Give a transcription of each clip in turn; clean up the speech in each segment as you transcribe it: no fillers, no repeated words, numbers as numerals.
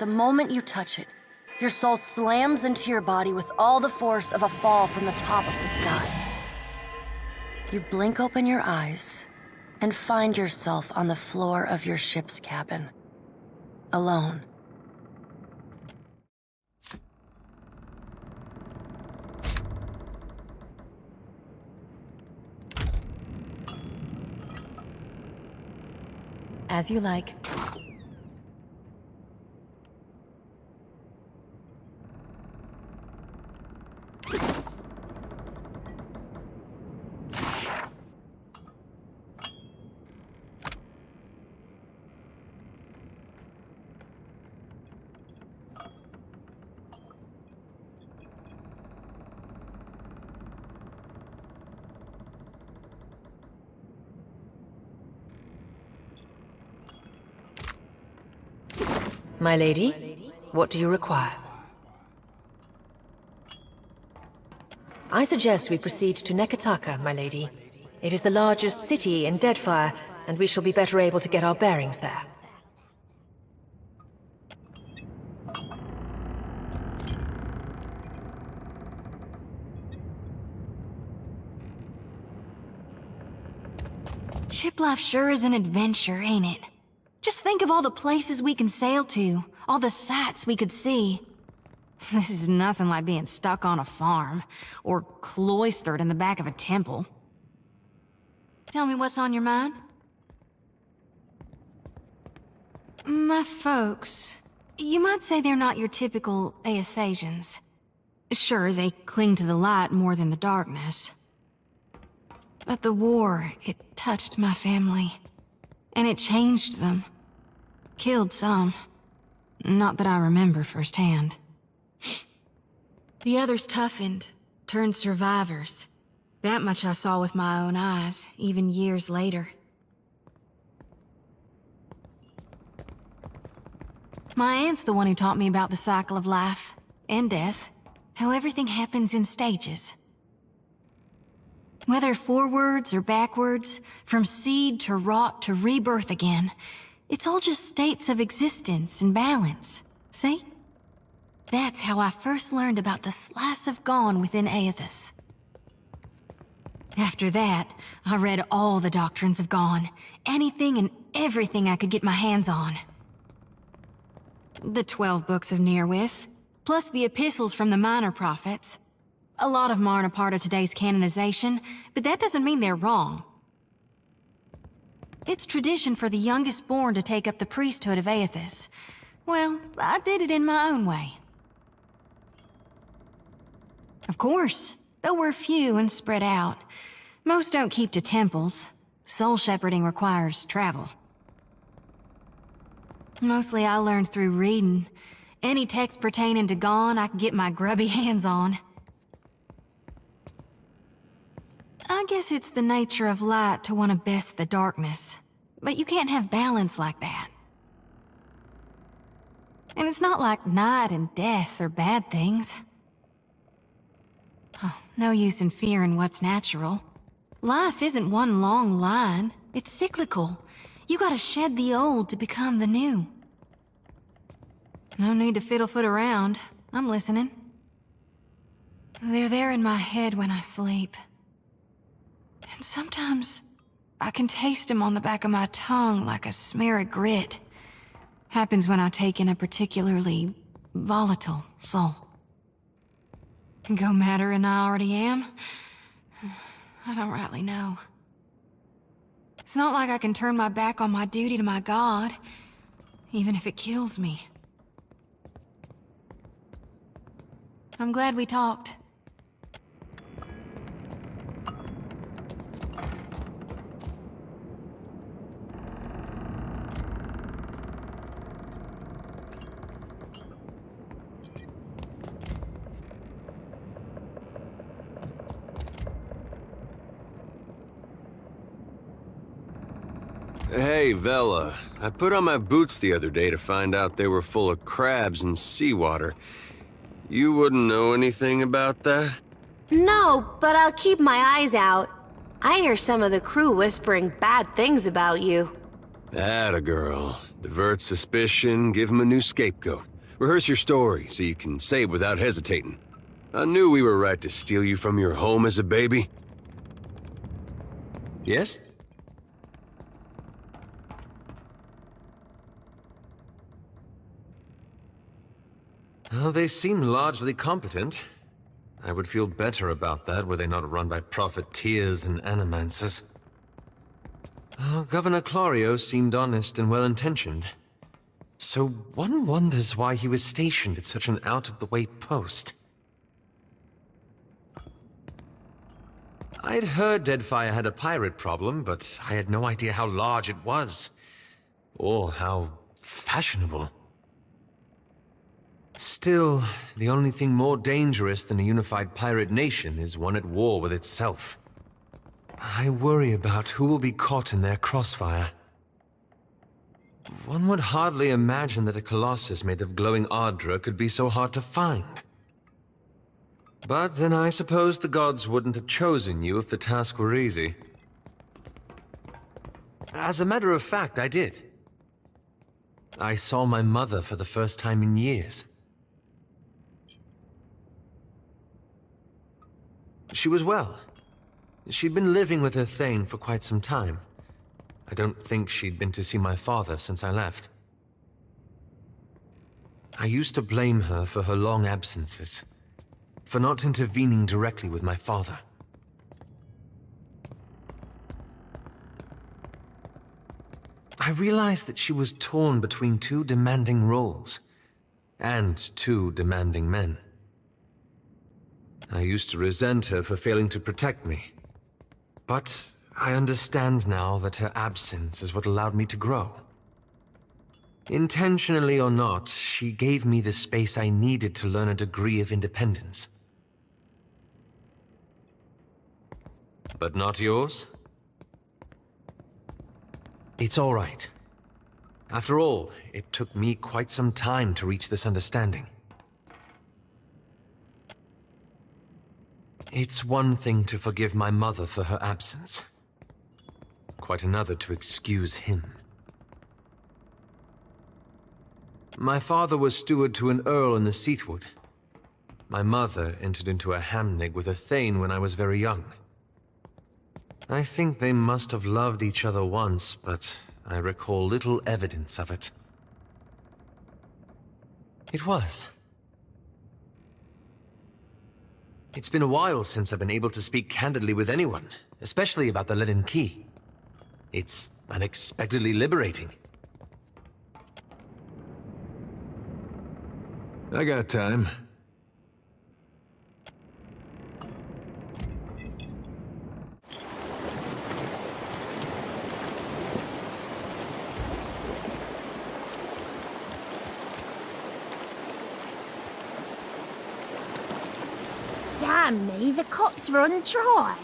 the moment you touch it, your soul slams into your body with all the force of a fall from the top of the sky. You blink open your eyes and find yourself on the floor of your ship's cabin, alone. As you like. My lady, what do you require? I suggest we proceed to Nekataka, my lady. It is the largest city in Deadfire, and we shall be better able to get our bearings there. Ship life sure is an adventure, ain't it? Just think of all the places we can sail to, all the sights we could see. This is nothing like being stuck on a farm, or cloistered in the back of a temple. Tell me what's on your mind? My folks, you might say they're not your typical Aethasians. Sure, they cling to the light more than the darkness. But the war, it touched my family. And it changed them. Killed some. Not that I remember firsthand. The others toughened, turned survivors. That much I saw with my own eyes, even years later. My aunt's the one who taught me about the cycle of life and death, how everything happens in stages. Whether forwards or backwards, from seed to rot to rebirth again, it's all just states of existence and balance, see? That's how I first learned about the slice of gone within Aethys. After that, I read all the doctrines of gone, anything and everything I could get my hands on. The 12 books of Nearwith, plus the epistles from the minor prophets. A lot of them aren't a part of today's canonization, but that doesn't mean they're wrong. It's tradition for the youngest born to take up the priesthood of Aethys. Well, I did it in my own way. Of course, though we're few and spread out. Most don't keep to temples. Soul shepherding requires travel. Mostly I learned through reading. Any text pertaining to gone I could get my grubby hands on. I guess it's the nature of light to want to best the darkness. But you can't have balance like that. And it's not like night and death are bad things. Oh, no use in fearing what's natural. Life isn't one long line. It's cyclical. You gotta shed the old to become the new. No need to fiddle-foot around. I'm listening. They're there in my head when I sleep. And sometimes I can taste them on the back of my tongue like a smear of grit. Happens when I take in a particularly volatile soul. Go madder than I already am? I don't rightly know. It's not like I can turn my back on my duty to my God, even if it kills me. I'm glad we talked. Hey, Vela. I put on my boots the other day to find out they were full of crabs and seawater. You wouldn't know anything about that? No, but I'll keep my eyes out. I hear some of the crew whispering bad things about you. Atta girl. Divert suspicion, give him a new scapegoat. Rehearse your story so you can say it without hesitating. I knew we were right to steal you from your home as a baby. Yes? Well, they seem largely competent. I would feel better about that were they not run by profiteers and animancers. Governor Clario seemed honest and well-intentioned. So one wonders why he was stationed at such an out-of-the-way post. I'd heard Deadfire had a pirate problem, but I had no idea how large it was. Or how fashionable. Still, the only thing more dangerous than a unified pirate nation is one at war with itself. I worry about who will be caught in their crossfire. One would hardly imagine that a colossus made of glowing Ardra could be so hard to find. But then I suppose the gods wouldn't have chosen you if the task were easy. As a matter of fact, I did. I saw my mother for the first time in years. She was well. She'd been living with her Thane for quite some time. I don't think she'd been to see my father since I left. I used to blame her for her long absences, for not intervening directly with my father. I realized that she was torn between two demanding roles, and two demanding men. I used to resent her for failing to protect me, but I understand now that her absence is what allowed me to grow. Intentionally or not, she gave me the space I needed to learn a degree of independence. But not yours? It's all right. After all, it took me quite some time to reach this understanding. It's one thing to forgive my mother for her absence. Quite another to excuse him. My father was steward to an earl in the Seathwood. My mother entered into a hamnig with a thane when I was very young. I think they must have loved each other once, but I recall little evidence of it. It was. It's been a while since I've been able to speak candidly with anyone, especially about the leaden key. It's unexpectedly liberating. I got time. Damn me, the cops run dry.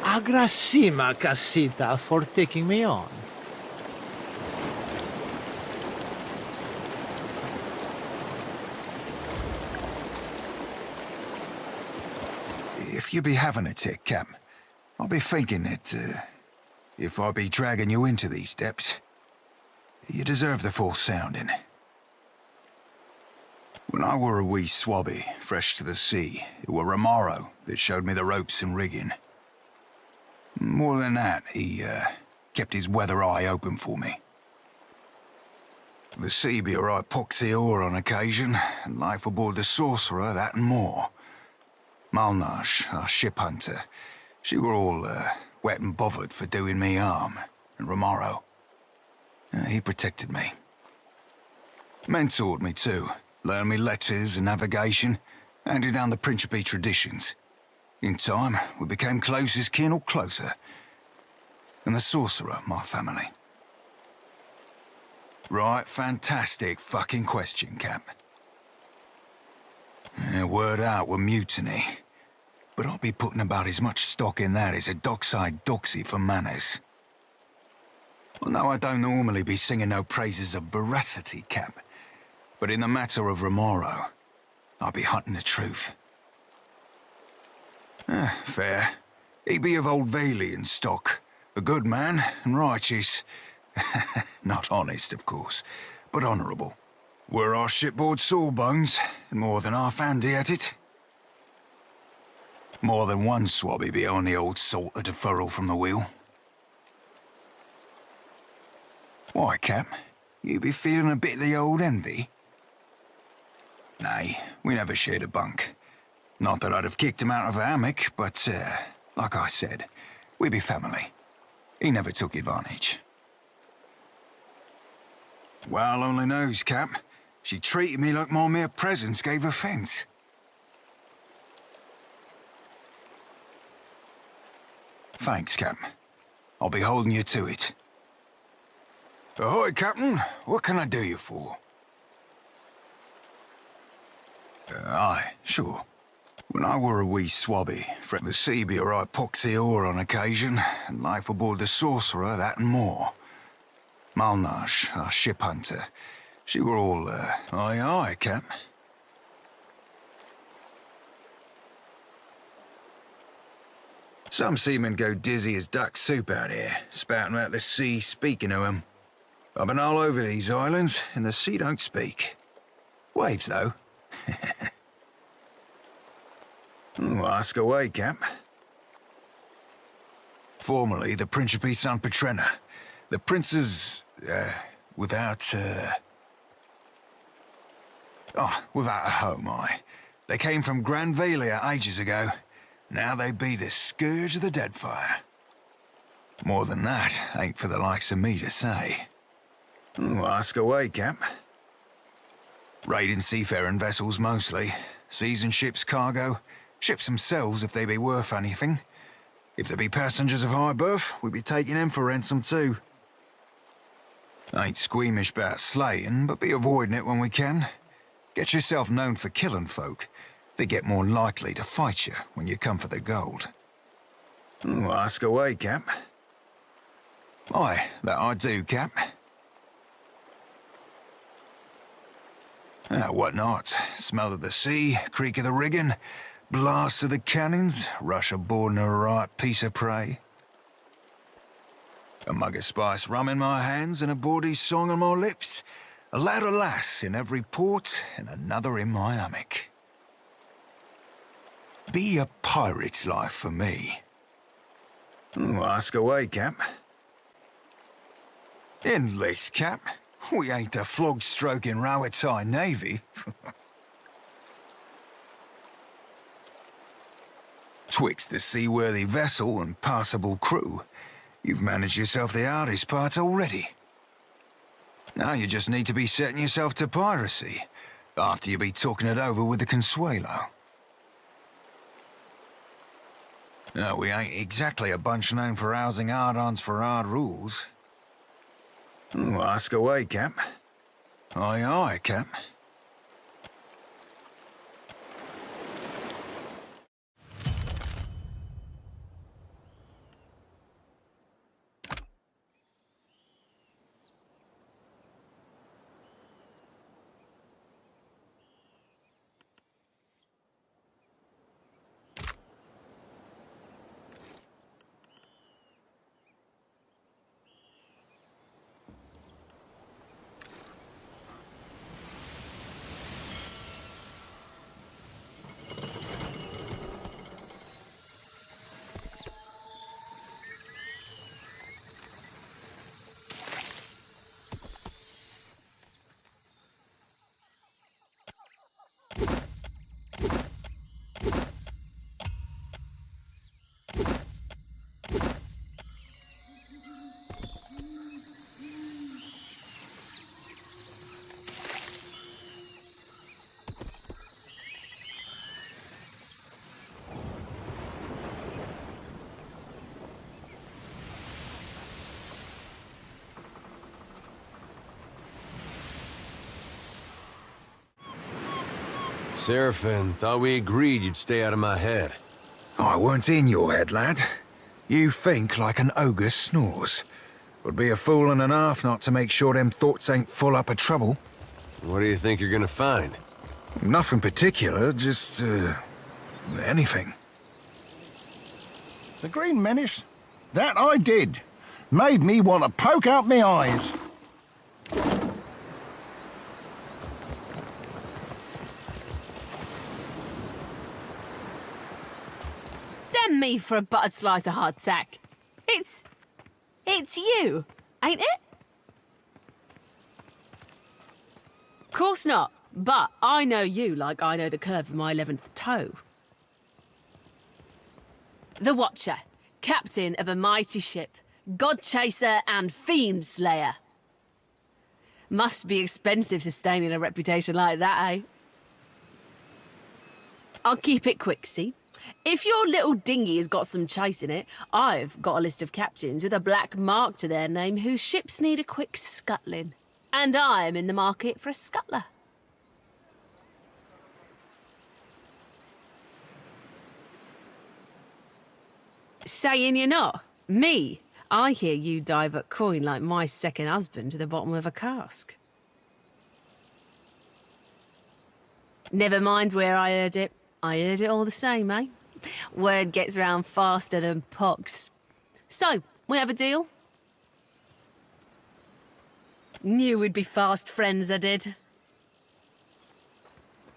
Agrasima, Casita, for taking me on. If you be having a tick, Cap, I'll be thinking that, if I be dragging you into these depths, you deserve the full sounding. When I were a wee swabby, fresh to the sea, it were Romaro that showed me the ropes and rigging. More than that, he, kept his weather eye open for me. The sea be a right poxy ore on occasion, and life aboard the Sorcerer, that and more. Malnash, our ship hunter, she were all, wet and bothered for doing me harm, and Romaro. He protected me. Mentored me too, learned me letters and navigation, handed down the Principe traditions. In time, we became close as kin or closer. And the Sorcerer, my family. Right, fantastic fucking question, Cap. Word out we're mutiny. But I'll be putting about as much stock in that as a dockside doxy for manners. Well, no, I don't normally be singing no praises of veracity, Cap. But in the matter of Romaro, I'll be hunting the truth. Fair. He be of Old Valian stock, A good man and righteous. Not honest, of course, but honourable. Were our shipboard sawbones, and more than half handy at it? More than one swabby beyond the old salt of deferral from the wheel. Why, Cap? You be feeling a bit of the old envy? Nay, we never shared a bunk. Not that I'd have kicked him out of a hammock, but, like I said, we be family. He never took advantage. Well, only knows, Cap. She treated me like my mere presence gave offence. Thanks, Cap. I'll be holding you to it. Ahoy, Captain. What can I do you for? Aye, sure. When I were a wee swabby, fret the sea be a right poxy ore on occasion, and life aboard the Sorcerer, that and more. Malnage, our ship hunter, she were all, aye, Cap. Some seamen go dizzy as duck soup out here, spouting about the sea, speaking to 'em. I've been all over these islands, and the sea don't speak. Waves, though. Ooh, ask away, Cap. Formerly the Principe San Petrena. The princes, without a home, They came from Grand Valia ages ago. Now they be the scourge of the Deadfire. More than that ain't for the likes of me to say. Ooh, ask away, Cap. Raiding seafaring vessels mostly. Seasoned ships' cargo. Ships themselves if they be worth anything. If there be passengers of high birth, we be taking them for ransom too. Ain't squeamish about slaying, but be avoiding it when we can. Get yourself known for killing folk. They get more likely to fight you when you come for the gold. Ooh, ask away, Cap. Aye, that I do, Cap. What not? Smell of the sea, creak of the rigging, blast of the cannons, rush aboard in a right piece of prey. A mug of spice rum in my hands and a bawdy song on my lips. A lad or lass in every port and another in my hammock. Be a pirate's life for me. Ooh, ask away, Cap. Endless, Cap. We ain't a flog-stroking Rowetide navy. Twixt the seaworthy vessel and passable crew, you've managed yourself the hardest part already. Now you just need to be setting yourself to piracy, after you be talking it over with the Consuelo. No, we ain't exactly a bunch known for housing hard-ons for hard rules. Ooh, ask away, Cap. Aye, Cap. Seraphim, thought we agreed you'd stay out of my head. I weren't in your head, lad. You think like an ogre snores. Would be a fool and a half not to make sure them thoughts ain't full up of trouble. What do you think you're gonna find? Nothing particular, just, anything. The Green Menace? That I did. Made me want to poke out my eyes. Damn me for a buttered slice of hardtack. It's you, ain't it? Course not, but I know you like I know the curve of my 11th toe. The Watcher, captain of a mighty ship, god chaser and fiend slayer. Must be expensive sustaining a reputation like that, eh? I'll keep it quick, see? If your little dinghy has got some chase in it, I've got a list of captains with a black mark to their name whose ships need a quick scuttling. And I'm in the market for a scuttler. Saying you're not? Me? I hear you divert coin like my second husband to the bottom of a cask. Never mind where I heard it. I heard it all the same, eh? Word gets round faster than pox. So, we have a deal? Knew we'd be fast friends, I did.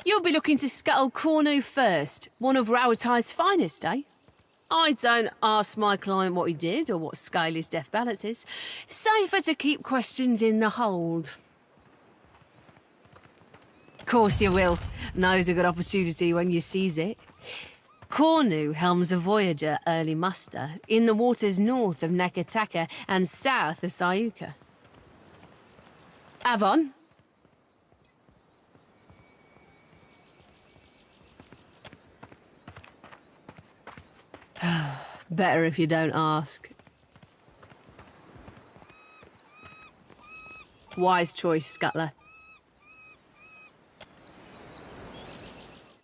You'll be looking to scuttle Cornu first, one of Rowatai's finest, eh? I don't ask my client what he did or what scale his death balance is. Safer to keep questions in the hold. Course you will. Knows a good opportunity when you seize it. Cornu helms a voyager early muster in the waters north of Neketaka and south of Sayuka. Avon? Better if you don't ask. Wise choice, Scuttler.